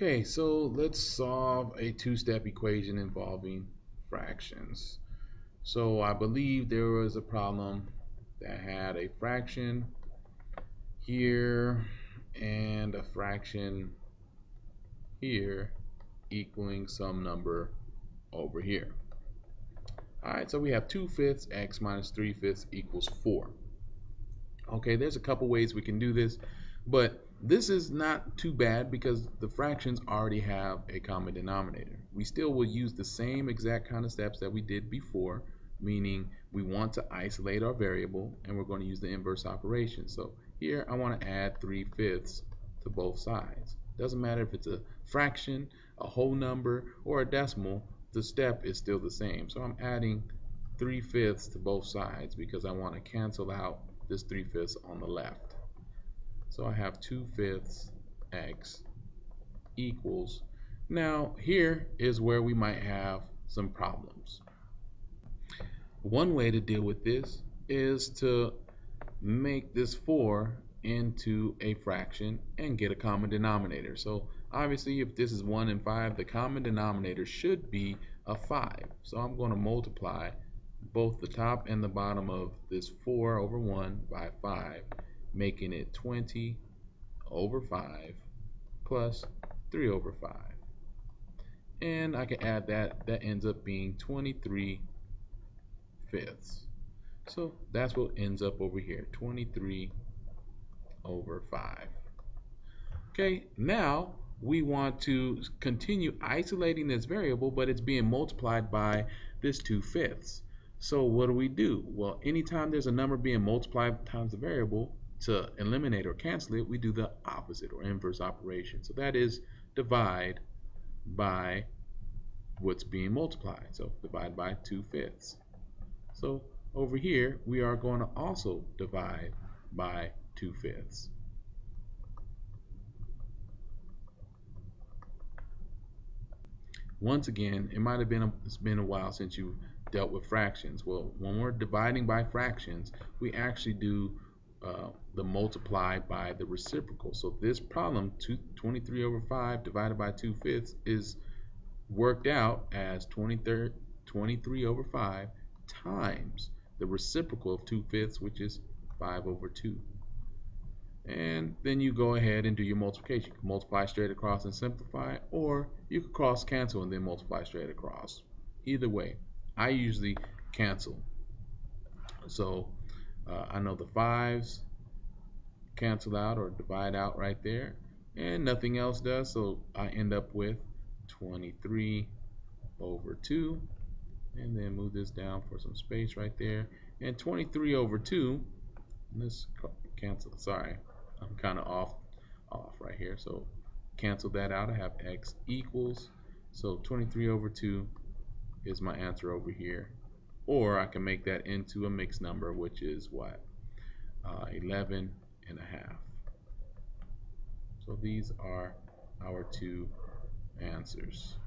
Okay, so let's solve a two-step equation involving fractions. So I believe there was a problem that had a fraction here and a fraction here equaling some number over here. Alright, so we have 2/5 x minus 3/5 equals 4. Okay, there's a couple ways we can do this, but this is not too bad because the fractions already have a common denominator. We still will use the same exact kind of steps that we did before, meaning we want to isolate our variable and we're going to use the inverse operation. So here I want to add 3/5 to both sides. Doesn't matter if it's a fraction, a whole number, or a decimal, the step is still the same. So I'm adding 3/5 to both sides because I want to cancel out this 3/5 on the left. So I have 2/5 x equals. Now here is where we might have some problems. One way to deal with this is to make this 4 into a fraction and get a common denominator. So obviously if this is 1 and 5, the common denominator should be a 5. So I'm going to multiply both the top and the bottom of this 4 over 1 by 5, making it 20 over 5 plus 3 over 5. And I can add that. That ends up being 23/5. So that's what ends up over here, 23 over 5. Okay, now we want to continue isolating this variable, but it's being multiplied by this 2/5. So what do? Well, anytime there's a number being multiplied times the variable, to eliminate or cancel it, we do the opposite or inverse operation. So that is divide by what's being multiplied. So divide by 2/5. So over here, we are going to also divide by 2/5. Once again, it might have been it's been a while since you dealt with fractions. Well, when we're dividing by fractions, we actually do the multiply by the reciprocal. So this problem, 23 over 5 divided by 2/5, is worked out as 23 over 5 times the reciprocal of 2/5, which is 5 over 2. And then you go ahead and do your multiplication. You can multiply straight across and simplify, or you can cross cancel and then multiply straight across. Either way, I usually cancel. So I know the 5's cancel out or divide out right there, and nothing else does, so I end up with 23 over 2, and then move this down for some space right there, and 23 over 2, let's cancel, sorry, I'm kind of off right here, so cancel that out. I have x equals, so 23 over 2 is my answer over here, or I can make that into a mixed number, which is what, 11 and a half. So these are our two answers.